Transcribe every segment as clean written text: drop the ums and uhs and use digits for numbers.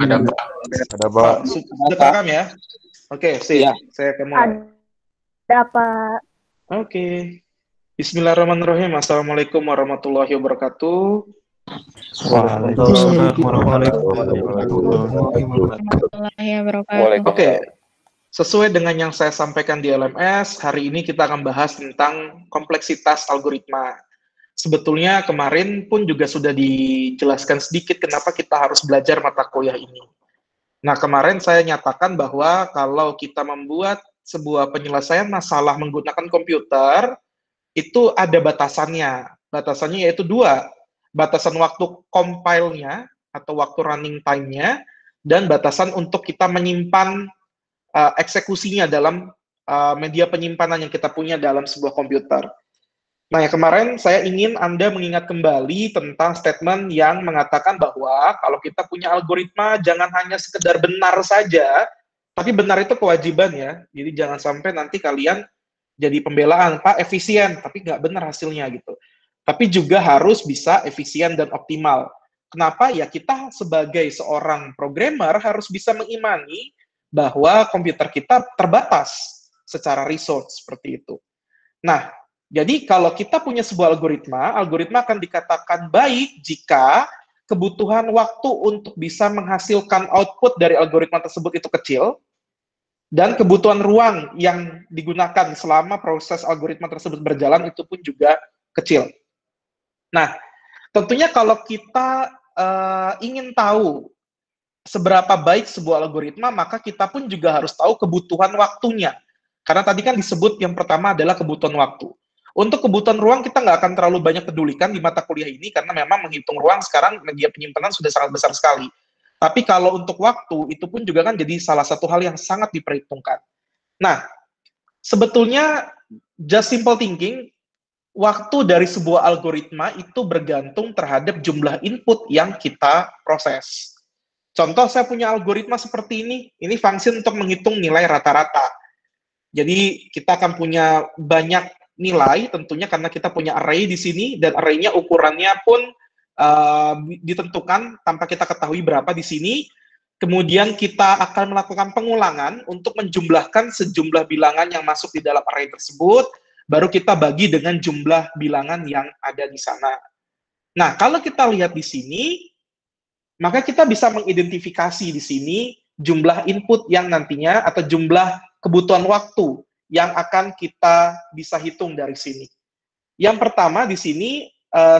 Ada Pak. Ada Pak. Sudah terekam ya? Oke, sip. Ya. Saya akan mulai. Ada Pak. Oke. Bismillahirrahmanirrahim. Assalamualaikum warahmatullahi wabarakatuh. Waalaikumsalam Warahmatullahi wabarakatuh. Oke. Sesuai dengan yang saya sampaikan di LMS, hari ini kita akan bahas tentang kompleksitas algoritma. Sebetulnya kemarin pun juga sudah dijelaskan sedikit kenapa kita harus belajar mata kuliah ini. Nah, kemarin saya nyatakan bahwa kalau kita membuat sebuah penyelesaian masalah menggunakan komputer, itu ada batasannya. Batasannya yaitu dua. Batasan waktu compile-nya atau waktu running time-nya, dan batasan untuk kita menyimpan eksekusinya dalam media penyimpanan yang kita punya dalam sebuah komputer. Nah, kemarin saya ingin Anda mengingat kembali tentang statement yang mengatakan bahwa kalau kita punya algoritma, jangan hanya sekedar benar saja, tapi benar itu kewajiban ya. Jadi jangan sampai nanti kalian jadi pembelaan, Pak, efisien, tapi nggak benar hasilnya gitu. Tapi juga harus bisa efisien dan optimal. Kenapa? Ya kita sebagai seorang programmer harus bisa mengimani bahwa komputer kita terbatas secara resource seperti itu. Nah, jadi kalau kita punya sebuah algoritma akan dikatakan baik jika kebutuhan waktu untuk bisa menghasilkan output dari algoritma tersebut itu kecil, dan kebutuhan ruang yang digunakan selama proses algoritma tersebut berjalan itu pun juga kecil. Nah, tentunya kalau kita ingin tahu seberapa baik sebuah algoritma, maka kita pun juga harus tahu kebutuhan waktunya. Karena tadi kan disebut yang pertama adalah kebutuhan waktu. Untuk kebutuhan ruang kita nggak akan terlalu banyak pedulikan di mata kuliah ini, karena memang menghitung ruang sekarang media penyimpanan sudah sangat besar sekali. Tapi kalau untuk waktu, itu pun juga kan jadi salah satu hal yang sangat diperhitungkan. Nah, sebetulnya just simple thinking, waktu dari sebuah algoritma itu bergantung terhadap jumlah input yang kita proses. Contoh, saya punya algoritma seperti ini function untuk menghitung nilai rata-rata. Jadi kita akan punya banyak nilai, tentunya karena kita punya array di sini, dan array-nya ukurannya pun ditentukan tanpa kita ketahui berapa di sini. Kemudian kita akan melakukan pengulangan untuk menjumlahkan sejumlah bilangan yang masuk di dalam array tersebut, baru kita bagi dengan jumlah bilangan yang ada di sana. Nah, kalau kita lihat di sini, maka kita bisa mengidentifikasi di sini jumlah input yang nantinya atau jumlah kebutuhan waktu yang akan kita bisa hitung dari sini. Yang pertama di sini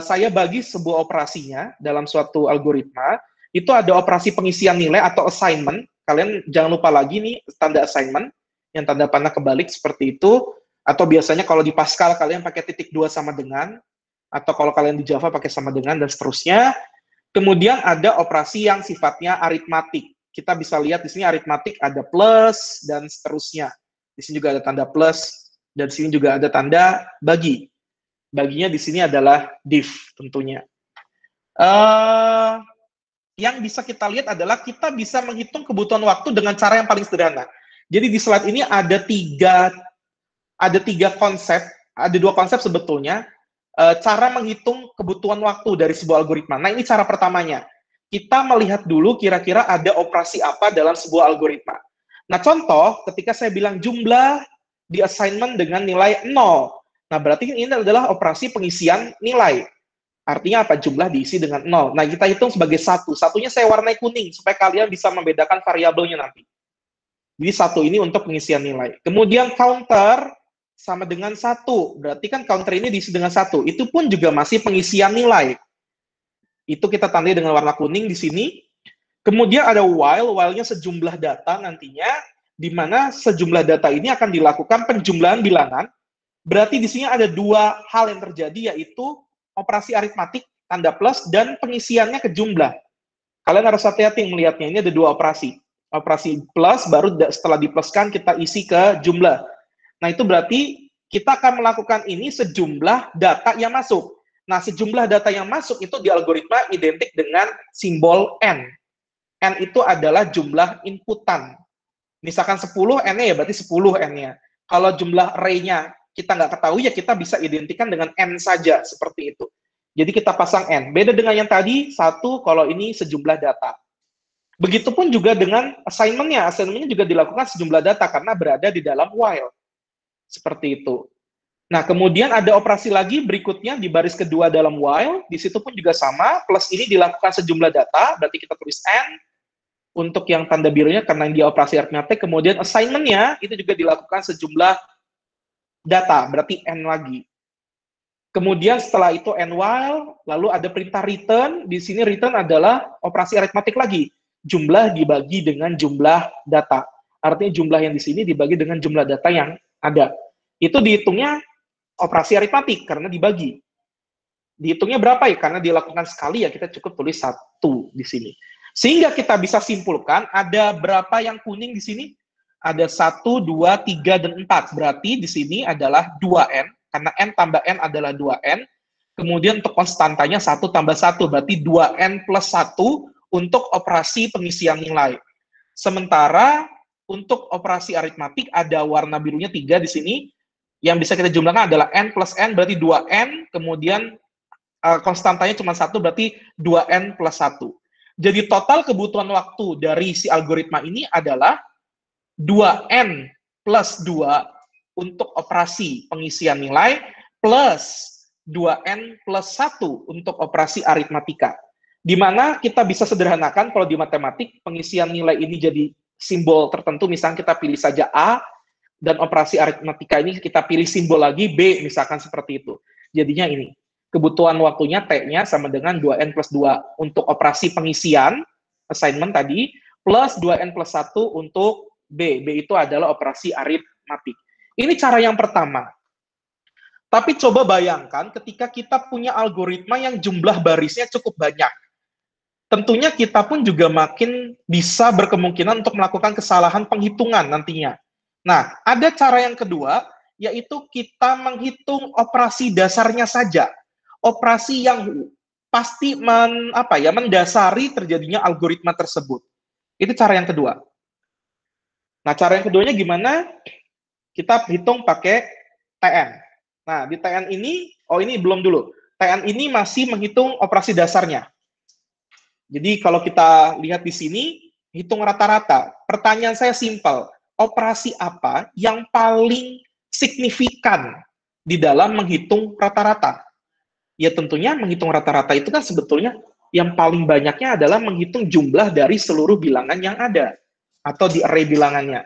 saya bagi sebuah operasinya dalam suatu algoritma, itu ada operasi pengisian nilai atau assignment. Kalian jangan lupa lagi nih tanda assignment, yang tanda panah kebalik seperti itu, atau biasanya kalau di Pascal kalian pakai titik 2 sama dengan, atau kalau kalian di Java pakai sama dengan, dan seterusnya. Kemudian ada operasi yang sifatnya aritmatik. Kita bisa lihat di sini aritmatik ada plus dan seterusnya. Di sini juga ada tanda plus dan di sini juga ada tanda bagi. Baginya di sini adalah div tentunya. Yang bisa kita lihat adalah kita bisa menghitung kebutuhan waktu dengan cara yang paling sederhana. Jadi di slide ini ada tiga konsep, ada dua konsep sebetulnya. Cara menghitung kebutuhan waktu dari sebuah algoritma. Nah, ini cara pertamanya. Kita melihat dulu kira-kira ada operasi apa dalam sebuah algoritma. Nah, contoh, ketika saya bilang jumlah di assignment dengan nilai 0. Nah, berarti ini adalah operasi pengisian nilai. Artinya apa? Jumlah diisi dengan 0. Nah, kita hitung sebagai 1. Satunya saya warnai kuning, supaya kalian bisa membedakan variabelnya nanti. Jadi 1 ini untuk pengisian nilai. Kemudian counter sama dengan 1, berarti kan counter ini diisi dengan 1, itu pun juga masih pengisian nilai. Itu kita tandai dengan warna kuning di sini. Kemudian ada while-nya sejumlah data nantinya, di mana sejumlah data ini akan dilakukan penjumlahan bilangan. Berarti di sini ada dua hal yang terjadi, yaitu operasi aritmatik, tanda plus, dan pengisiannya ke jumlah. Kalian harus hati-hati melihatnya, ini ada dua operasi. Operasi plus, baru setelah dipluskan kita isi ke jumlah. Nah, itu berarti kita akan melakukan ini sejumlah data yang masuk. Nah, sejumlah data yang masuk itu di algoritma identik dengan simbol N. N itu adalah jumlah inputan. Misalkan 10, N-nya ya berarti 10 N-nya. Kalau jumlah array-nya kita nggak ketahui, ya kita bisa identikan dengan N saja, seperti itu. Jadi kita pasang N. Beda dengan yang tadi, 1 kalau ini sejumlah data. Begitupun juga dengan assignment-nya. Assignment-nya juga dilakukan sejumlah data karena berada di dalam while. Seperti itu. Nah, kemudian ada operasi lagi berikutnya di baris kedua dalam while. Di situ pun juga sama. Plus ini dilakukan sejumlah data. Berarti kita tulis N. Untuk yang tanda birunya karena dia operasi aritmatik. Kemudian assignment-nya itu juga dilakukan sejumlah data. Berarti N lagi. Kemudian setelah itu N while. Lalu ada perintah return. Di sini return adalah operasi aritmatik lagi. Jumlah dibagi dengan jumlah data. Artinya jumlah yang di sini dibagi dengan jumlah data yang ada. Itu dihitungnya operasi aritmatik karena dibagi. Dihitungnya berapa ya? Karena dilakukan sekali ya kita cukup tulis 1 di sini. Sehingga kita bisa simpulkan ada berapa yang kuning di sini? Ada 1, 2, 3, dan 4. Berarti di sini adalah 2N. Karena N tambah N adalah 2N. Kemudian untuk konstantanya 1 tambah 1. Berarti 2N plus 1 untuk operasi pengisian nilai. Sementara untuk operasi aritmatik ada warna birunya 3 di sini. Yang bisa kita jumlahkan adalah N plus N, berarti 2N, kemudian konstantanya cuma 1, berarti 2N plus 1. Jadi total kebutuhan waktu dari si algoritma ini adalah 2N plus 2 untuk operasi pengisian nilai, plus 2N plus 1 untuk operasi aritmatika. Di mana kita bisa sederhanakan kalau di matematik pengisian nilai ini jadi simbol tertentu, misalnya kita pilih saja A, dan operasi aritmatika ini kita pilih simbol lagi B, misalkan seperti itu. Jadinya ini, kebutuhan waktunya T-nya sama dengan 2N plus 2 untuk operasi pengisian, assignment tadi, plus 2N plus 1 untuk B. B itu adalah operasi aritmatik. Ini cara yang pertama. Tapi coba bayangkan ketika kita punya algoritma yang jumlah barisnya cukup banyak. Tentunya kita pun juga makin bisa berkemungkinan untuk melakukan kesalahan penghitungan nantinya. Nah, ada cara yang kedua, yaitu kita menghitung operasi dasarnya saja. Operasi yang pasti mendasari terjadinya algoritma tersebut. Itu cara yang kedua. Nah, cara yang keduanya gimana? Kita hitung pakai TN. Nah, di TN ini, ini belum dulu. TN ini masih menghitung operasi dasarnya. Jadi kalau kita lihat di sini, hitung rata-rata. Pertanyaan saya simpel. Operasi apa yang paling signifikan di dalam menghitung rata-rata? Ya tentunya menghitung rata-rata itu kan sebetulnya yang paling banyaknya adalah menghitung jumlah dari seluruh bilangan yang ada. Atau di array bilangannya.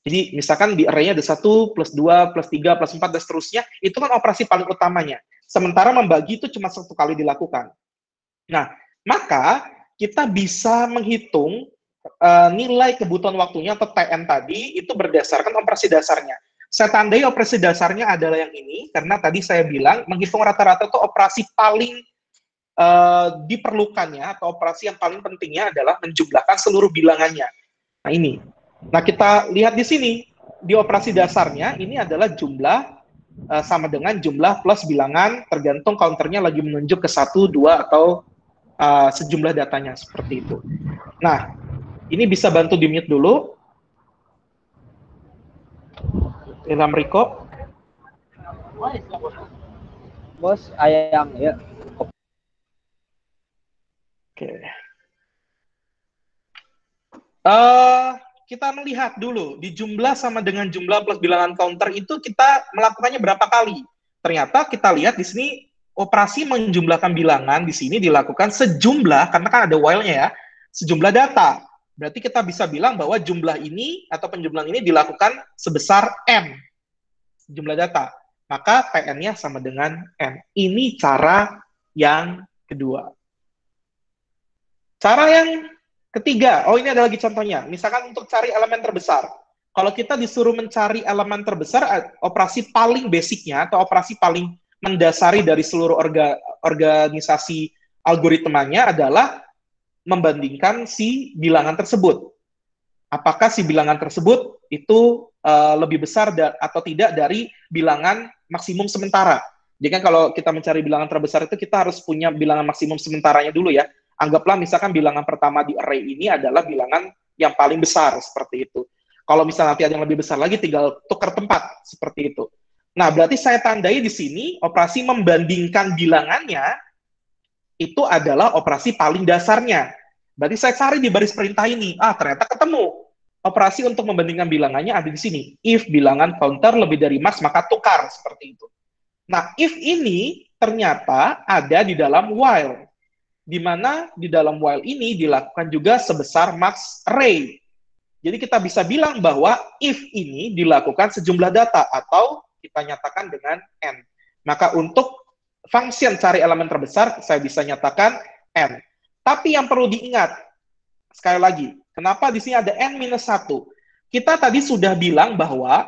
Jadi misalkan di array-nya ada 1, plus 2, plus 3, plus 4, dan seterusnya. Itu kan operasi paling utamanya. Sementara membagi itu cuma 1 kali dilakukan. Nah, maka kita bisa menghitung nilai kebutuhan waktunya atau TN tadi itu berdasarkan operasi dasarnya. Saya tandai operasi dasarnya adalah yang ini, karena tadi saya bilang menghitung rata-rata itu operasi paling diperlukannya, atau operasi yang paling pentingnya adalah menjumlahkan seluruh bilangannya. Nah ini. Nah kita lihat di sini, di operasi dasarnya ini adalah jumlah sama dengan jumlah plus bilangan, tergantung counternya lagi menunjuk ke 1, 2, atau sejumlah datanya seperti itu. Nah, ini bisa bantu di-mute dulu. Ilham Riko. Bos, ayang ya. Oke. Kita melihat dulu di jumlah sama dengan jumlah plus bilangan counter itu kita melakukannya berapa kali. Ternyata kita lihat di sini operasi menjumlahkan bilangan di sini dilakukan sejumlah, karena kan ada while-nya ya, sejumlah data. Berarti kita bisa bilang bahwa jumlah ini atau penjumlahan ini dilakukan sebesar N jumlah data. Maka TN-nya sama dengan N. Ini cara yang kedua. Cara yang ketiga, ini ada lagi contohnya. Misalkan untuk cari elemen terbesar. Kalau kita disuruh mencari elemen terbesar, operasi paling basicnya atau operasi paling mendasari dari seluruh organisasi algoritmanya adalah membandingkan si bilangan tersebut. Apakah si bilangan tersebut itu lebih besar atau tidak dari bilangan maksimum sementara. Jadi kan kalau kita mencari bilangan terbesar itu kita harus punya bilangan maksimum sementaranya dulu ya. Anggaplah misalkan bilangan pertama di array ini adalah bilangan yang paling besar, seperti itu. Kalau misalnya nanti ada yang lebih besar lagi, tinggal tukar tempat, seperti itu. Nah, berarti saya tandai di sini, operasi membandingkan bilangannya, itu adalah operasi paling dasarnya. Berarti saya cari di baris perintah ini. Ternyata ketemu. Operasi untuk membandingkan bilangannya ada di sini. If bilangan counter lebih dari max, maka tukar. Seperti itu. Nah, if ini ternyata ada di dalam while. Di mana di dalam while ini dilakukan juga sebesar max array. Jadi kita bisa bilang bahwa if ini dilakukan sejumlah data atau kita nyatakan dengan n. Maka untuk function cari elemen terbesar, saya bisa nyatakan n. Tapi yang perlu diingat, sekali lagi, kenapa di sini ada n-1? Kita tadi sudah bilang bahwa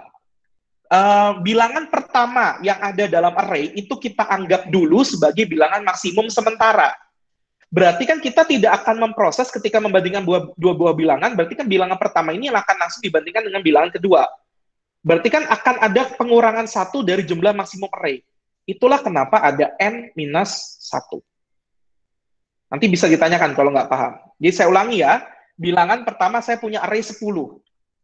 bilangan pertama yang ada dalam array itu kita anggap dulu sebagai bilangan maksimum sementara. Berarti kan kita tidak akan memproses ketika membandingkan dua buah bilangan, berarti kan bilangan pertama ini akan langsung dibandingkan dengan bilangan kedua. Berarti kan akan ada pengurangan 1 dari jumlah maksimum array. Itulah kenapa ada n-1. Nanti bisa ditanyakan kalau nggak paham. Jadi saya ulangi ya, bilangan pertama saya punya array 10.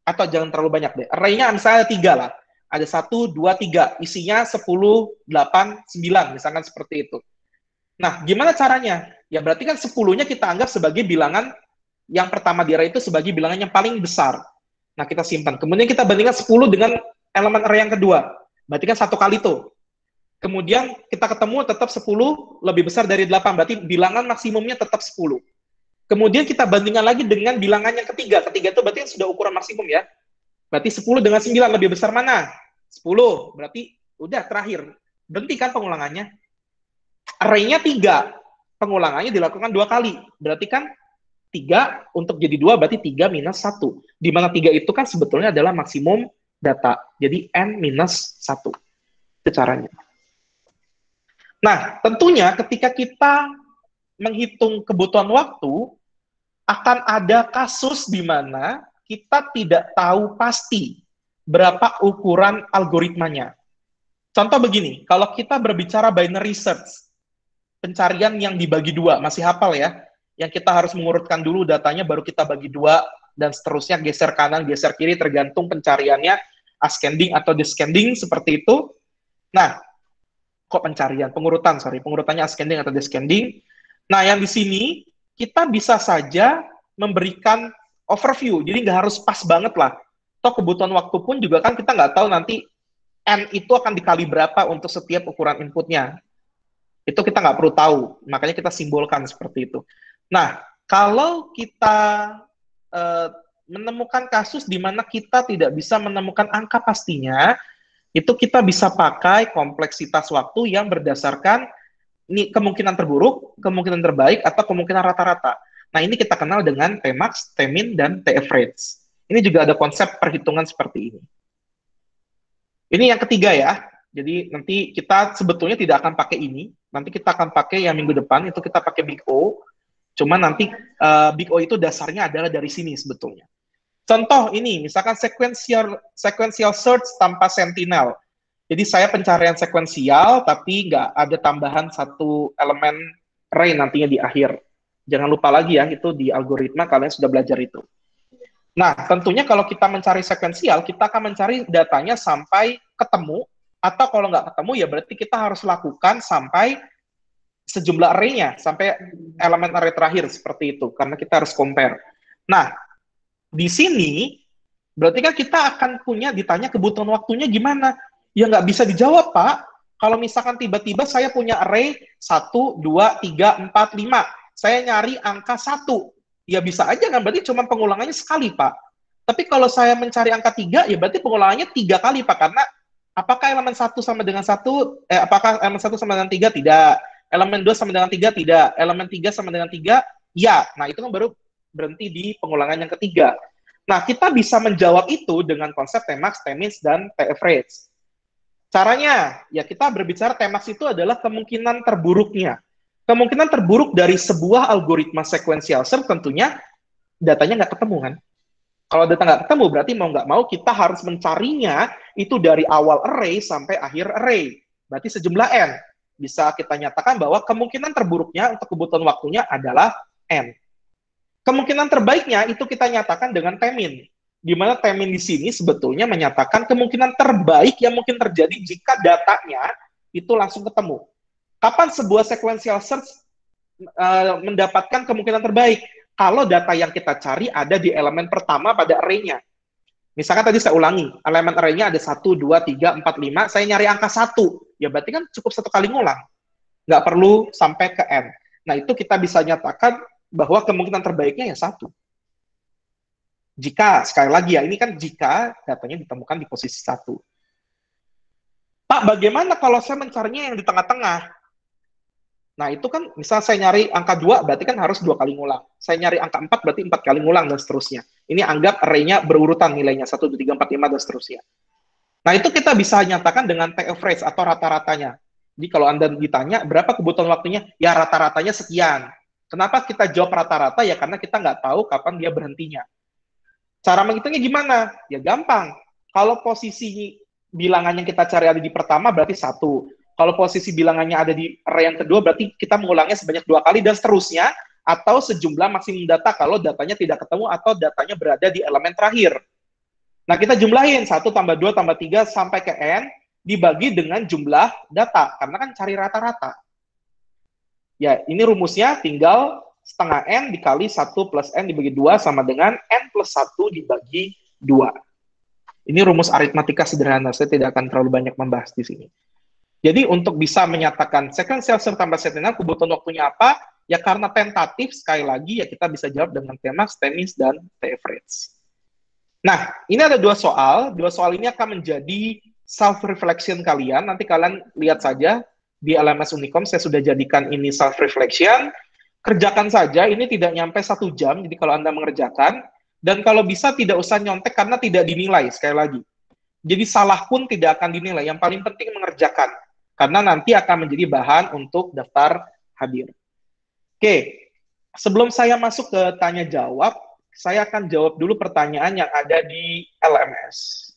Atau jangan terlalu banyak deh. Array-nya misalnya 3 lah. Ada 1, 2, 3. Isinya 10, 8, 9. Misalkan seperti itu. Nah, gimana caranya? Ya berarti kan 10-nya kita anggap sebagai bilangan yang pertama di array itu sebagai bilangan yang paling besar. Nah, kita simpan. Kemudian kita bandingkan 10 dengan elemen array yang kedua. Berarti kan 1 kali tuh. Kemudian kita ketemu tetap 10 lebih besar dari 8. Berarti bilangan maksimumnya tetap 10. Kemudian kita bandingkan lagi dengan bilangan yang ketiga. Ketiga itu berarti sudah ukuran maksimum ya. Berarti 10 dengan 9 lebih besar mana? 10. Berarti udah terakhir. Berhenti kan pengulangannya. Array-nya 3. Pengulangannya dilakukan 2 kali. Berarti kan 3 untuk jadi 2 berarti 3 minus 1. Di mana 3 itu kan sebetulnya adalah maksimum data. Jadi n minus 1. Itu caranya. Nah, tentunya ketika kita menghitung kebutuhan waktu, akan ada kasus di mana kita tidak tahu pasti berapa ukuran algoritmanya. Contoh begini, kalau kita berbicara binary search, pencarian yang dibagi 2, masih hafal ya? Yang kita harus mengurutkan dulu datanya, baru kita bagi 2, dan seterusnya geser kanan, geser kiri, tergantung pencariannya, ascending atau descending, seperti itu. Nah, kok pencarian? Pengurutannya ascending atau descending. Nah, yang di sini, kita bisa saja memberikan overview, jadi nggak harus pas banget lah. Toh kebutuhan waktu pun juga kan kita nggak tahu nanti n itu akan dikali berapa untuk setiap ukuran inputnya. Itu kita nggak perlu tahu, makanya kita simbolkan seperti itu. Nah, kalau kita menemukan kasus di mana kita tidak bisa menemukan angka pastinya, itu kita bisa pakai kompleksitas waktu yang berdasarkan kemungkinan terburuk, kemungkinan terbaik, atau kemungkinan rata-rata. Nah, ini kita kenal dengan Tmax, Tmin, dan Taverage. Ini juga ada konsep perhitungan seperti ini. Ini yang ketiga ya. Jadi nanti kita sebetulnya tidak akan pakai ini. Nanti kita akan pakai yang minggu depan, itu kita pakai Big O. Cuma nanti Big O itu dasarnya adalah dari sini sebetulnya. Contoh ini, misalkan sequential search tanpa sentinel. Jadi saya pencarian sekuensial, tapi nggak ada tambahan satu elemen array nantinya di akhir. Jangan lupa lagi ya, itu di algoritma kalian sudah belajar itu. Nah, tentunya kalau kita mencari sekuensial, kita akan mencari datanya sampai ketemu, atau kalau nggak ketemu, ya berarti kita harus lakukan sampai sejumlah array-nya, sampai elemen array terakhir, seperti itu, karena kita harus compare. Nah, di sini, berarti kan kita akan punya ditanya kebutuhan waktunya gimana? Ya nggak bisa dijawab, Pak. Kalau misalkan tiba-tiba saya punya array 1, 2, 3, 4, 5. Saya nyari angka 1. Ya bisa aja kan, berarti cuma pengulangannya sekali, Pak. Tapi kalau saya mencari angka 3, ya berarti pengulangannya 3 kali, Pak. Karena apakah elemen 1 sama dengan 1, apakah elemen 1 sama dengan 3? Tidak. Elemen 2 sama dengan 3? Tidak. Elemen 3 sama dengan 3? Ya. Nah, itu kan baru berhenti di pengulangan yang ketiga. Nah, kita bisa menjawab itu dengan konsep Tmax, Tmin, dan Taverage. Caranya, ya kita berbicara Tmax itu adalah kemungkinan terburuknya. Kemungkinan terburuk dari sebuah algoritma sequential search tentunya datanya nggak ketemu kan. Kalau data nggak ketemu, berarti mau nggak mau kita harus mencarinya itu dari awal array sampai akhir array. Berarti sejumlah n. Bisa kita nyatakan bahwa kemungkinan terburuknya untuk kebutuhan waktunya adalah n. Kemungkinan terbaiknya itu kita nyatakan dengan Tmin. Di mana Tmin di sini sebetulnya menyatakan kemungkinan terbaik yang mungkin terjadi jika datanya itu langsung ketemu. Kapan sebuah sequential search mendapatkan kemungkinan terbaik? kalau data yang kita cari ada di elemen pertama pada array-nya. Misalkan tadi saya ulangi, elemen array-nya ada 1, 2, 3, 4, 5, saya nyari angka 1, ya berarti kan cukup 1 kali ngulang. Nggak perlu sampai ke n. Nah, itu kita bisa nyatakan bahwa kemungkinan terbaiknya ya 1. Jika, sekali lagi ya, ini kan jika datanya ditemukan di posisi 1. Pak, bagaimana kalau saya mencarinya yang di tengah-tengah? Nah, itu kan, misal saya nyari angka 2, berarti kan harus 2 kali ngulang. Saya nyari angka 4, berarti 4 kali ngulang, dan seterusnya. Ini anggap array-nya berurutan nilainya, 1, 2, 3, 4, 5, dan seterusnya. Nah, itu kita bisa nyatakan dengan T-average atau rata-ratanya. Jadi, kalau Anda ditanya, berapa kebutuhan waktunya? Ya, rata-ratanya sekian. Kenapa kita jawab rata-rata? Ya, karena kita nggak tahu kapan dia berhentinya. Cara menghitungnya gimana? Ya, gampang. Kalau posisi bilangan yang kita cari ada di pertama, berarti 1. Kalau posisi bilangannya ada di array yang kedua, berarti kita mengulangnya sebanyak 2 kali, dan seterusnya, atau sejumlah maksimum data kalau datanya tidak ketemu atau datanya berada di elemen terakhir. Nah, kita jumlahin 1 tambah 2 tambah 3 sampai ke n, dibagi dengan jumlah data, karena kan cari rata-rata. Ya, ini rumusnya tinggal setengah n dikali 1 plus n dibagi 2 sama dengan n plus 1 dibagi 2. Ini rumus aritmatika sederhana, saya tidak akan terlalu banyak membahas di sini. Jadi untuk bisa menyatakan sequential serta tambah sentinel, kebutuhan waktunya apa? Ya karena tentatif, sekali lagi ya kita bisa jawab dengan tema Themis dan T-average. Nah, ini ada 2 soal. 2 soal ini akan menjadi self-reflection kalian. Nanti kalian lihat saja di LMS Unicom, saya sudah jadikan ini self-reflection. Kerjakan saja, ini tidak nyampe 1 jam, jadi kalau Anda mengerjakan. Dan kalau bisa tidak usah nyontek karena tidak dinilai, sekali lagi. Jadi salah pun tidak akan dinilai, yang paling penting mengerjakan. Karena nanti akan menjadi bahan untuk daftar hadir. Oke, sebelum saya masuk ke tanya-jawab, saya akan jawab dulu pertanyaan yang ada di LMS.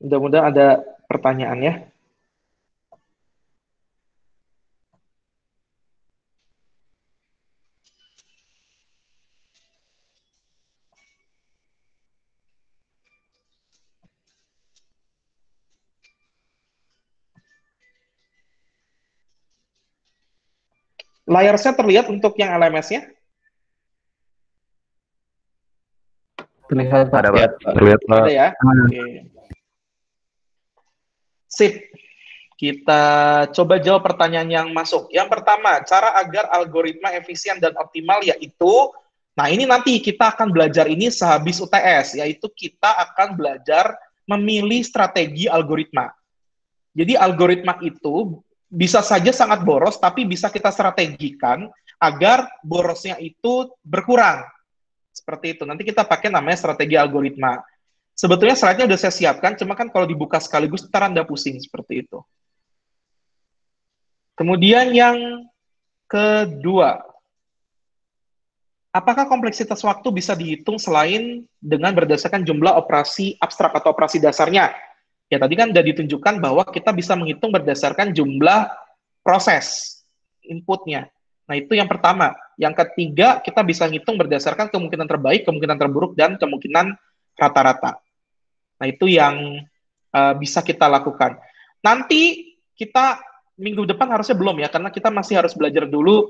Mudah-mudahan ada pertanyaannya. Layar saya terlihat untuk yang LMS-nya? Terlihat, Pak. Ada, Pak. Terlihat, Pak. Ada ya? Oke. Sip. Kita coba jawab pertanyaan yang masuk. Yang pertama, cara agar algoritma efisien dan optimal yaitu, nah ini nanti kita akan belajar ini sehabis UTS, yaitu kita akan belajar memilih strategi algoritma. Jadi algoritma itu bisa saja sangat boros, tapi bisa kita strategikan agar borosnya itu berkurang. Seperti itu. Nanti kita pakai namanya strategi algoritma. Sebetulnya slide-nya udah saya siapkan, cuma kan kalau dibuka sekaligus, ntar Anda pusing seperti itu. Kemudian yang kedua, apakah kompleksitas waktu bisa dihitung selain dengan berdasarkan jumlah operasi abstrak atau operasi dasarnya? Ya, tadi kan sudah ditunjukkan bahwa kita bisa menghitung berdasarkan jumlah proses inputnya. Nah, itu yang pertama. Yang ketiga, kita bisa ngitung berdasarkan kemungkinan terbaik, kemungkinan terburuk, dan kemungkinan rata-rata. Nah, itu yang bisa kita lakukan. Nanti kita minggu depan harusnya belum ya, karena kita masih harus belajar dulu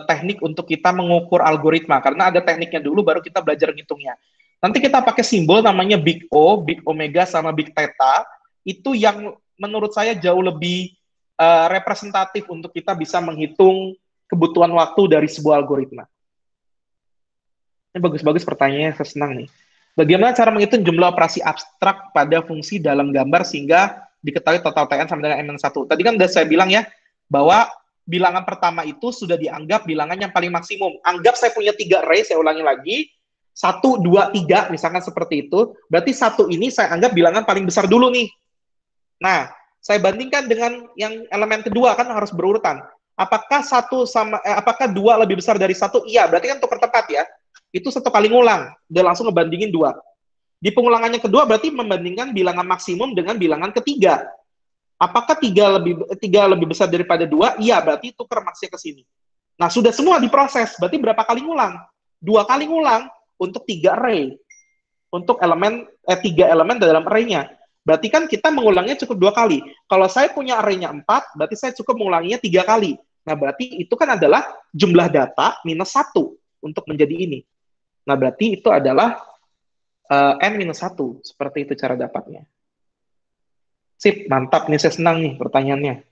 teknik untuk kita mengukur algoritma, karena ada tekniknya dulu, baru kita belajar ngitungnya. Nanti kita pakai simbol namanya Big O, Big Omega, sama Big Theta. Itu yang menurut saya jauh lebih representatif untuk kita bisa menghitung kebutuhan waktu dari sebuah algoritma. Ini bagus-bagus pertanyaannya, saya senang nih. Bagaimana cara menghitung jumlah operasi abstrak pada fungsi dalam gambar sehingga diketahui total TN sama dengan N-1? Tadi kan udah saya bilang ya, bahwa bilangan pertama itu sudah dianggap bilangan yang paling maksimum. Anggap saya punya 3 array, saya ulangi lagi, 1, 2, 3, misalkan seperti itu, berarti 1 ini saya anggap bilangan paling besar dulu nih. Nah, saya bandingkan dengan yang elemen kedua, kan harus berurutan. Apakah 2 lebih besar dari 1? Iya, berarti kan tukar tempat ya. Itu 1 kali ngulang, dia langsung ngebandingin 2. Di pengulangannya kedua berarti membandingkan bilangan maksimum dengan bilangan ketiga. Apakah 3 lebih besar daripada 2? Iya, berarti tukar maksnya ke sini. Nah, sudah semua diproses, berarti berapa kali ngulang? 2 kali ngulang untuk 3 array. Untuk 3 elemen dalam array-nya. Berarti kan kita mengulangnya cukup 2 kali. Kalau saya punya array-nya 4, berarti saya cukup mengulanginya 3 kali. Nah, berarti itu kan adalah jumlah data minus 1 untuk menjadi ini. Nah, berarti itu adalah N-1. Seperti itu cara dapatnya. Sip, mantap nih, saya senang nih pertanyaannya.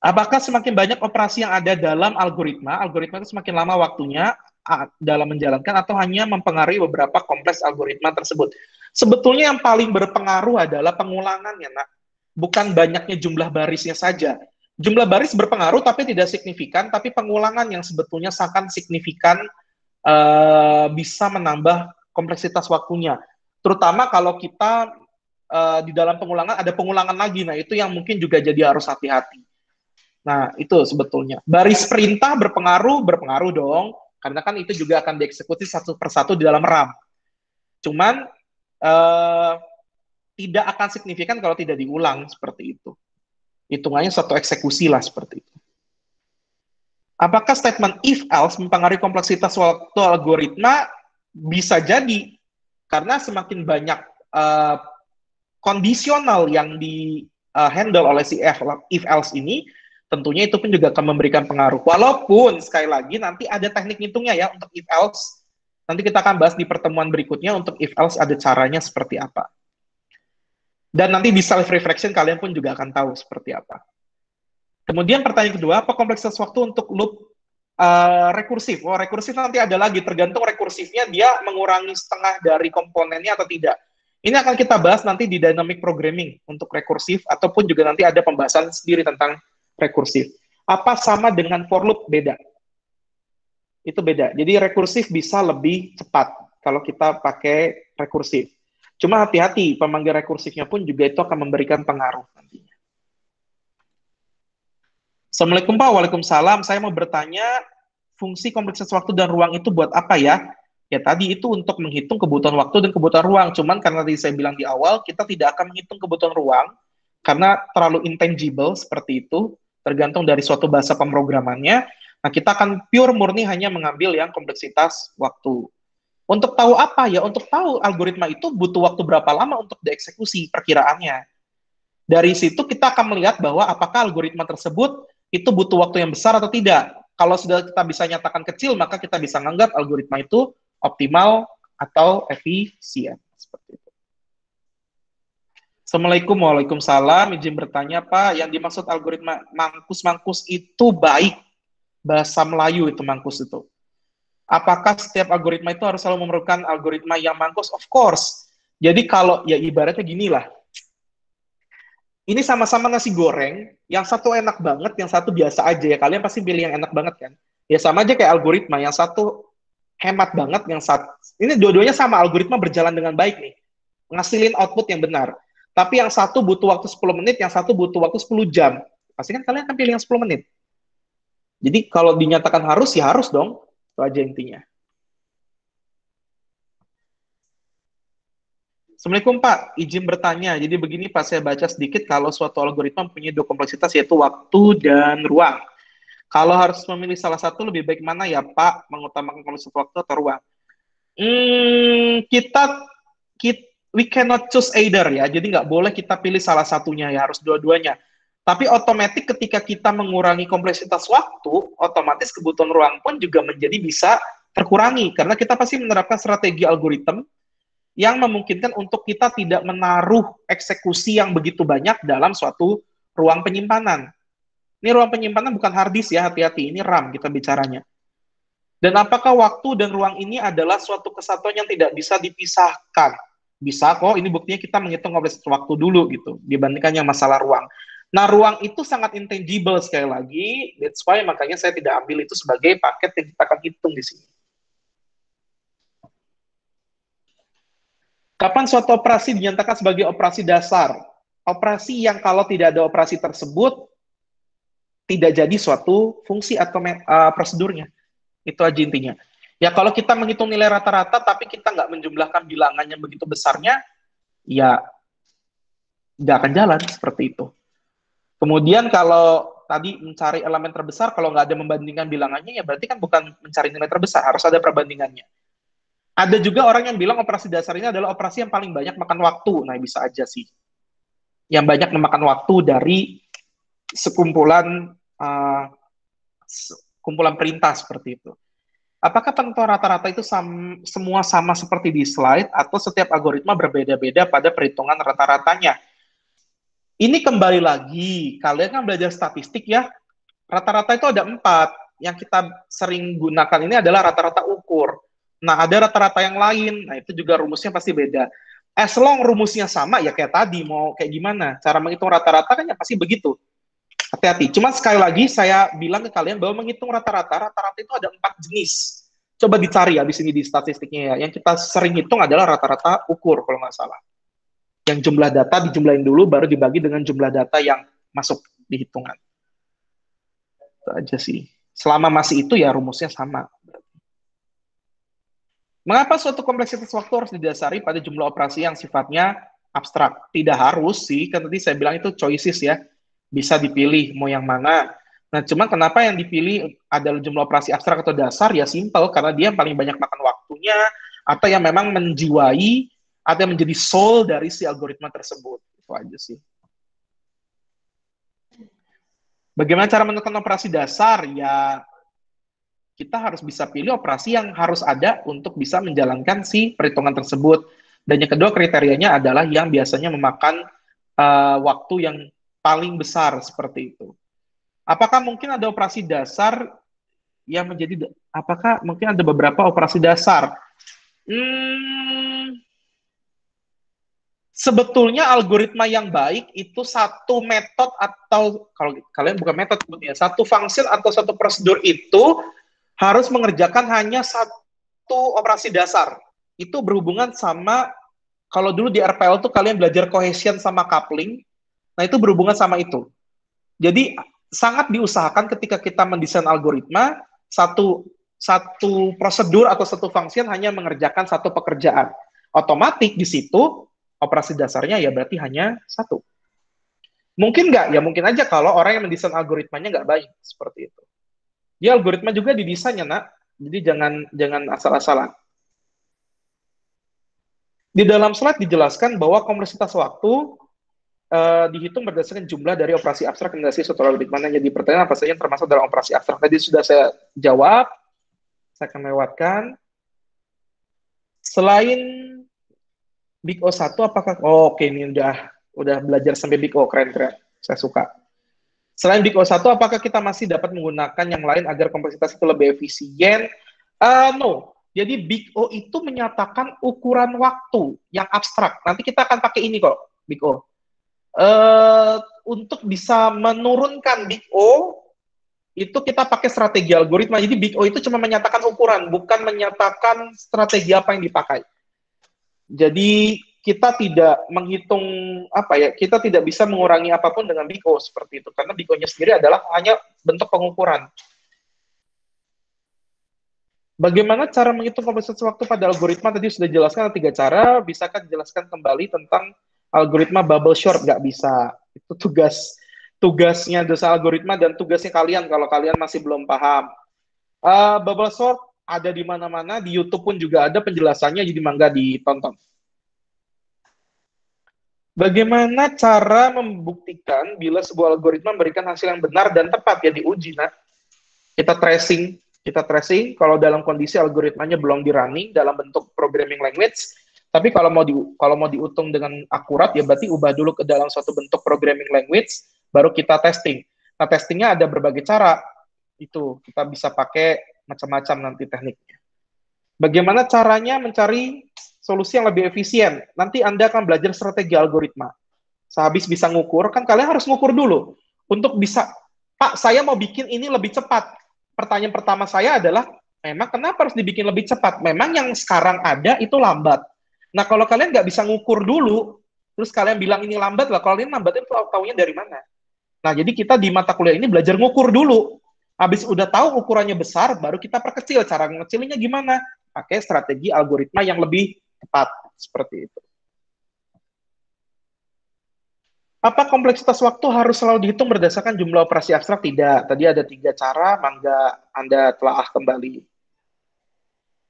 Apakah semakin banyak operasi yang ada dalam algoritma itu semakin lama waktunya dalam menjalankan atau hanya mempengaruhi beberapa kompleks algoritma tersebut? Sebetulnya yang paling berpengaruh adalah pengulangannya, nak. Bukan banyaknya jumlah barisnya saja. Jumlah baris berpengaruh tapi tidak signifikan, tapi pengulangan yang sebetulnya sangat signifikan bisa menambah kompleksitas waktunya. Terutama kalau kita di dalam pengulangan ada pengulangan lagi, nah itu yang mungkin juga jadi harus hati-hati. Nah, itu sebetulnya. Baris perintah berpengaruh dong, karena kan itu juga akan dieksekusi satu persatu di dalam RAM. Cuman, tidak akan signifikan kalau tidak diulang, seperti itu. Hitungannya satu eksekusi lah, seperti itu. Apakah statement if-else mempengaruhi kompleksitas waktu algoritma? Bisa jadi, karena semakin banyak kondisional yang di-handle oleh si if-else ini, tentunya itu pun juga akan memberikan pengaruh. Walaupun, sekali lagi, nanti ada teknik hitungnya ya untuk if-else. Nanti kita akan bahas di pertemuan berikutnya untuk if-else ada caranya seperti apa. Dan nanti di self-reflection kalian pun juga akan tahu seperti apa. Kemudian pertanyaan kedua, apa kompleksitas waktu untuk loop rekursif? Oh, rekursif nanti ada lagi, tergantung rekursifnya dia mengurangi setengah dari komponennya atau tidak. Ini akan kita bahas nanti di dynamic programming untuk rekursif, ataupun juga nanti ada pembahasan sendiri tentang rekursif. Apa sama dengan for loop? Beda. Itu beda. Jadi rekursif bisa lebih cepat kalau kita pakai rekursif. Cuma hati-hati, pemanggil rekursifnya pun juga itu akan memberikan pengaruh nantinya. Assalamualaikum Pak, Waalaikumsalam. Saya mau bertanya, fungsi kompleksitas waktu dan ruang itu buat apa ya? Ya tadi itu untuk menghitung kebutuhan waktu dan kebutuhan ruang. Cuman karena tadi saya bilang di awal, kita tidak akan menghitung kebutuhan ruang, karena terlalu intangible seperti itu, tergantung dari suatu bahasa pemrogramannya. Nah, kita akan pure murni hanya mengambil yang kompleksitas waktu. Untuk tahu apa ya? Untuk tahu algoritma itu butuh waktu berapa lama untuk dieksekusi perkiraannya. Dari situ kita akan melihat bahwa apakah algoritma tersebut itu butuh waktu yang besar atau tidak. Kalau sudah kita bisa nyatakan kecil, maka kita bisa menganggap algoritma itu optimal atau efisien. Seperti itu. Assalamualaikum, Waalaikumsalam. Izin bertanya, Pak, yang dimaksud algoritma mangkus-mangkus itu baik. Bahasa Melayu itu mangkus itu. Apakah setiap algoritma itu harus selalu memerlukan algoritma yang mangkus? Of course. Jadi kalau, ya ibaratnya gini lah. Ini sama-sama nasi goreng, yang satu enak banget, yang satu biasa aja ya. Kalian pasti pilih yang enak banget kan? Ya sama aja kayak algoritma, yang satu hemat banget, yang satu... Ini dua-duanya sama, algoritma berjalan dengan baik nih. Ngasilin output yang benar. Tapi yang satu butuh waktu 10 menit, yang satu butuh waktu 10 jam. Pasti kan kalian akan pilih yang 10 menit. Jadi kalau dinyatakan harus, ya harus dong. Itu aja intinya. Assalamualaikum Pak, izin bertanya. Jadi begini Pak, saya baca sedikit kalau suatu algoritma mempunyai dua kompleksitas yaitu waktu dan ruang. Kalau harus memilih salah satu lebih baik mana ya Pak, mengutamakan kompleksitas waktu atau ruang? We cannot choose either ya. Jadi nggak boleh kita pilih salah satunya ya, harus dua-duanya. Tapi otomatis ketika kita mengurangi kompleksitas waktu, otomatis kebutuhan ruang pun juga menjadi bisa terkurangi karena kita pasti menerapkan strategi algoritma yang memungkinkan untuk kita tidak menaruh eksekusi yang begitu banyak dalam suatu ruang penyimpanan. Ini ruang penyimpanan bukan hard disk ya, hati-hati, ini RAM kita bicaranya. Dan apakah waktu dan ruang ini adalah suatu kesatuan yang tidak bisa dipisahkan? Bisa kok, ini buktinya kita menghitung kompleksitas waktu dulu gitu, dibandingkan yang masalah ruang. Nah, ruang itu sangat intangible sekali lagi, that's why makanya saya tidak ambil itu sebagai paket yang kita akan hitung di sini. Kapan suatu operasi dinyatakan sebagai operasi dasar? Operasi yang kalau tidak ada operasi tersebut, tidak jadi suatu fungsi atau prosedurnya. Itu aja intinya. Ya kalau kita menghitung nilai rata-rata, tapi kita nggak menjumlahkan bilangan yang begitu besarnya, ya nggak akan jalan seperti itu. Kemudian kalau tadi mencari elemen terbesar, kalau nggak ada membandingkan bilangannya, ya berarti kan bukan mencari nilai terbesar, harus ada perbandingannya. Ada juga orang yang bilang operasi dasar ini adalah operasi yang paling banyak makan waktu. Nah, bisa aja sih. Yang banyak memakan waktu dari sekumpulan kumpulan perintah seperti itu. Apakah penentuan rata-rata itu semua sama seperti di slide atau setiap algoritma berbeda-beda pada perhitungan rata-ratanya? Ini kembali lagi, kalian kan belajar statistik ya, rata-rata itu ada 4. Yang kita sering gunakan ini adalah rata-rata ukur. Nah, ada rata-rata yang lain, nah itu juga rumusnya pasti beda. As long rumusnya sama, ya kayak tadi, mau kayak gimana? Cara menghitung rata-rata kan ya pasti begitu. Hati-hati. Cuma sekali lagi saya bilang ke kalian bahwa menghitung rata-rata itu ada 4 jenis. Coba dicari habis ini di statistiknya ya. Yang kita sering hitung adalah rata-rata ukur kalau nggak salah. Yang jumlah data dijumlahin dulu, baru dibagi dengan jumlah data yang masuk di hitungan. Itu aja sih. Selama masih itu ya rumusnya sama. Mengapa suatu kompleksitas waktu harus didasari pada jumlah operasi yang sifatnya abstrak? Tidak harus sih, kan tadi saya bilang itu choices ya. Bisa dipilih mau yang mana. Nah, cuma kenapa yang dipilih adalah jumlah operasi abstrak atau dasar? Ya simple, karena dia yang paling banyak makan waktunya, atau yang memang menjiwai, atau yang menjadi soul dari si algoritma tersebut. Itu aja sih. Bagaimana cara menentukan operasi dasar? Ya, kita harus bisa pilih operasi yang harus ada untuk bisa menjalankan si perhitungan tersebut. Dan yang kedua kriterianya adalah yang biasanya memakan waktu yang paling besar seperti itu. Apakah mungkin ada operasi dasar yang menjadi, apakah mungkin ada beberapa operasi dasar? Sebetulnya algoritma yang baik itu satu metode atau, kalau kalian bukan metode, satu function atau satu prosedur itu harus mengerjakan hanya satu operasi dasar. Itu berhubungan sama, kalau dulu di RPL tuh kalian belajar cohesion sama coupling, nah itu berhubungan sama itu. Jadi sangat diusahakan ketika kita mendesain algoritma, satu prosedur atau satu function hanya mengerjakan satu pekerjaan. Otomatis di situ operasi dasarnya ya berarti hanya satu. Mungkin nggak? Ya mungkin aja kalau orang yang mendesain algoritmanya nggak baik seperti itu. Ya algoritma juga didesainnya nak, jadi jangan asal-asalan. Di dalam slide dijelaskan bahwa kompleksitas waktu dihitung berdasarkan jumlah dari operasi abstrak yang dihasilkan suatu algoritma. Jadi pertanyaan apa saja yang termasuk dalam operasi abstrak? Tadi sudah saya jawab, saya akan lewatkan. Selain Big O1, apakah, oke, ini udah belajar sampai Big O, keren, saya suka. Selain Big O1, apakah kita masih dapat menggunakan yang lain agar kompleksitas itu lebih efisien? No. Jadi Big O itu menyatakan ukuran waktu yang abstrak. Nanti kita akan pakai ini kok, Big O. Untuk bisa menurunkan Big O, itu kita pakai strategi algoritma. Jadi Big O itu cuma menyatakan ukuran, bukan menyatakan strategi apa yang dipakai. Jadi kita tidak menghitung kita tidak bisa mengurangi apapun dengan Big O seperti itu, karena Big O-nya sendiri adalah hanya bentuk pengukuran. Bagaimana cara menghitung kompleksitas waktu pada algoritma? Tadi sudah jelaskan ada 3 cara. Bisakah dijelaskan kembali tentang algoritma bubble short? Nggak bisa. Itu tugasnya dosa algoritma dan tugasnya kalian kalau kalian masih belum paham. Bubble short ada di mana-mana, di YouTube pun juga ada penjelasannya, jadi mangga ditonton. Bagaimana cara membuktikan bila sebuah algoritma memberikan hasil yang benar dan tepat? Ya diuji, nah. Kita tracing kalau dalam kondisi algoritmanya belum di-running dalam bentuk programming language, tapi kalau mau dihitung dengan akurat, ya berarti ubah dulu ke dalam suatu bentuk programming language, baru kita testing. Nah, testingnya ada berbagai cara. Itu kita bisa pakai macam-macam nanti tekniknya. Bagaimana caranya mencari solusi yang lebih efisien? Nanti Anda akan belajar strategi algoritma. Sehabis bisa ngukur, kan kalian harus ngukur dulu. Untuk bisa, Pak, saya mau bikin ini lebih cepat. Pertanyaan pertama saya adalah, memang kenapa harus dibikin lebih cepat? Memang yang sekarang ada itu lambat. Nah, kalau kalian nggak bisa ngukur dulu, terus kalian bilang ini lambat lah, kalau kalian lambat itu tahunya dari mana? Nah, jadi kita di mata kuliah ini belajar ngukur dulu. Habis udah tahu ukurannya besar, baru kita perkecil. Cara ngecilinnya gimana? Pakai strategi algoritma yang lebih tepat. Seperti itu. Apa kompleksitas waktu harus selalu dihitung berdasarkan jumlah operasi abstrak? Tidak. Tadi ada 3 cara, mangga Anda telaah kembali.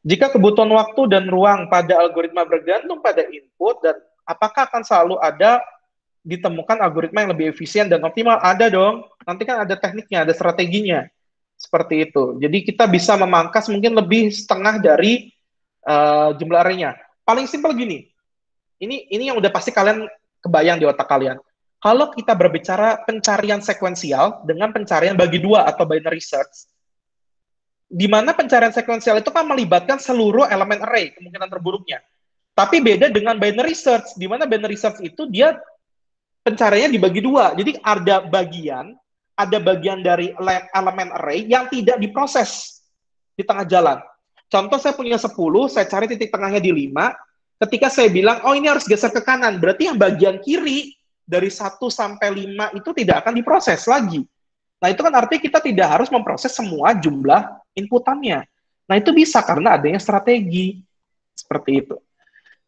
Jika kebutuhan waktu dan ruang pada algoritma bergantung pada input, dan apakah akan selalu ada ditemukan algoritma yang lebih efisien dan optimal? Ada dong. Nanti kan ada tekniknya, ada strateginya. Seperti itu. Jadi kita bisa memangkas mungkin lebih setengah dari jumlah arraynya. Paling simpel gini. Ini yang udah pasti kalian kebayang di otak kalian. Kalau kita berbicara pencarian sekuensial dengan pencarian bagi dua atau binary search, di mana pencarian sekuensial itu kan melibatkan seluruh elemen array, kemungkinan terburuknya. Tapi beda dengan binary search, di mana binary search itu dia pencariannya dibagi dua. Jadi ada bagian dari elemen array yang tidak diproses di tengah jalan. Contoh saya punya 10, saya cari titik tengahnya di 5, ketika saya bilang, oh ini harus geser ke kanan, berarti yang bagian kiri dari 1 sampai 5 itu tidak akan diproses lagi. Nah itu kan artinya kita tidak harus memproses semua jumlah inputannya. Nah itu bisa karena adanya strategi. Seperti itu.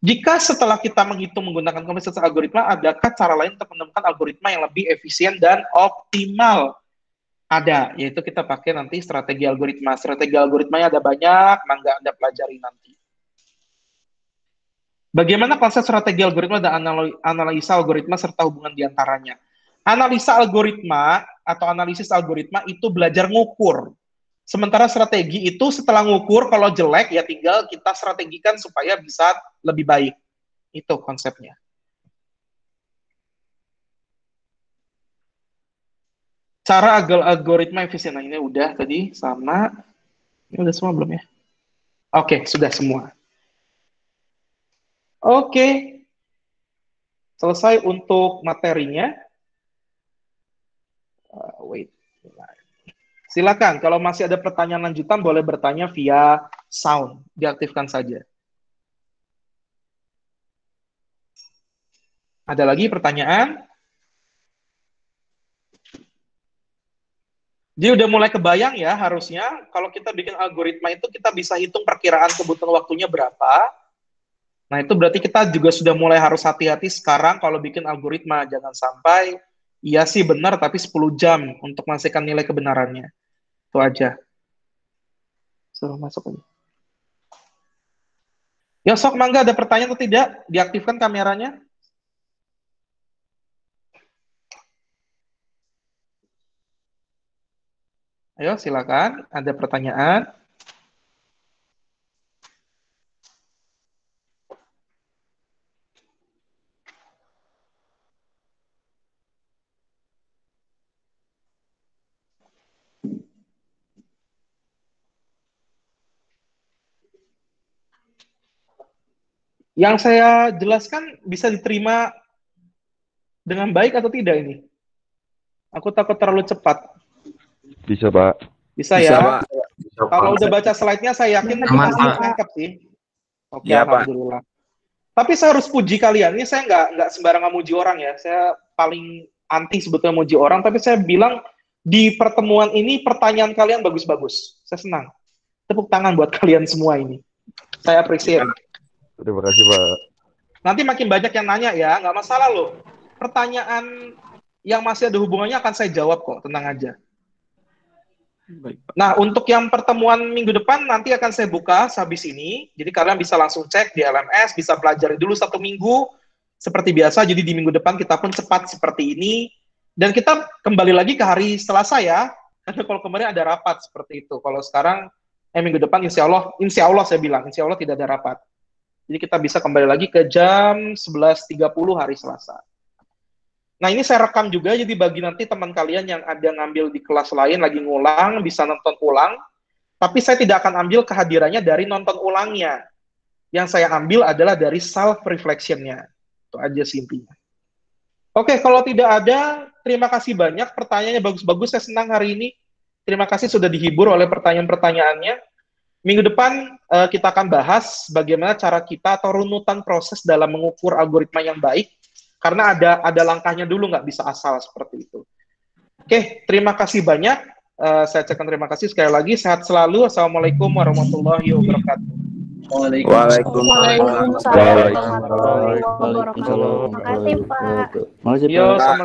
Jika setelah kita menghitung menggunakan kompleksitas algoritma, adakah cara lain untuk menemukan algoritma yang lebih efisien dan optimal? Ada, yaitu kita pakai nanti strategi algoritma. Strategi algoritmanya ada banyak, mangga Anda pelajari nanti. Bagaimana konsep strategi algoritma dan analisa algoritma serta hubungan diantaranya? Analisa algoritma atau analisis algoritma itu belajar ngukur. Sementara strategi itu setelah ngukur, kalau jelek ya tinggal kita strategikan supaya bisa lebih baik. Itu konsepnya. Cara algoritma efisien. Nah, ini udah tadi sama. Ini udah semua belum ya? Oke, sudah semua. Oke. Selesai untuk materinya. Wait. Silakan, kalau masih ada pertanyaan lanjutan, boleh bertanya via sound. Diaktifkan saja. Ada lagi pertanyaan? Jadi udah mulai kebayang ya, harusnya kalau kita bikin algoritma itu kita bisa hitung perkiraan kebutuhan waktunya berapa. Nah itu berarti kita juga sudah mulai harus hati-hati sekarang kalau bikin algoritma. Jangan sampai, iya sih benar tapi 10 jam untuk menghasilkan nilai kebenarannya. Itu aja. Suruh masuk aja. Ya sok, mangga ada pertanyaan atau tidak? Diaktifkan kameranya. Ayo silakan, ada pertanyaan. Yang saya jelaskan bisa diterima dengan baik atau tidak ini? Aku takut terlalu cepat. Bisa, Pak. Bisa ya? Pak. Bisa, kalau udah baca slide-nya, saya yakin kita nangkep sih. Oke, ya, alhamdulillah. Pak. Tapi saya harus puji kalian. Ini saya nggak sembarangan muji orang ya. Saya paling anti sebetulnya muji orang, tapi saya bilang di pertemuan ini pertanyaan kalian bagus-bagus. Saya senang. Tepuk tangan buat kalian semua ini. Saya appreciate. Terima kasih, Pak. Nanti makin banyak yang nanya ya, nggak masalah loh. Pertanyaan yang masih ada hubungannya akan saya jawab kok, tenang aja. Baik, Pak. Nah, untuk yang pertemuan minggu depan nanti akan saya buka sehabis ini. Jadi kalian bisa langsung cek di LMS, bisa pelajari dulu 1 minggu seperti biasa. Jadi di minggu depan kita pun cepat seperti ini. Dan kita kembali lagi ke hari Selasa ya. Karena kalau kemarin ada rapat seperti itu. Kalau sekarang minggu depan insya Allah saya bilang, insya Allah tidak ada rapat. Jadi kita bisa kembali lagi ke jam 11.30 hari Selasa. Nah ini saya rekam juga, jadi bagi nanti teman kalian yang ada ngambil di kelas lain, lagi ngulang, bisa nonton ulang. Tapi saya tidak akan ambil kehadirannya dari nonton ulangnya. Yang saya ambil adalah dari self-reflection-nya. Itu aja sih intinya. Oke, kalau tidak ada, terima kasih banyak. Pertanyaannya bagus-bagus, saya senang hari ini. Terima kasih sudah dihibur oleh pertanyaan-pertanyaannya. Minggu depan kita akan bahas bagaimana cara kita atau runutan proses dalam mengukur algoritma yang baik, karena ada langkahnya dulu, nggak bisa asal seperti itu. Oke, terima kasih banyak. Saya ucapkan terima kasih sekali lagi. Sehat selalu. Assalamualaikum warahmatullahi wabarakatuh. Waalaikumsalam warahmatullahi wabarakatuh. Terima kasih, Pak. Yo, sama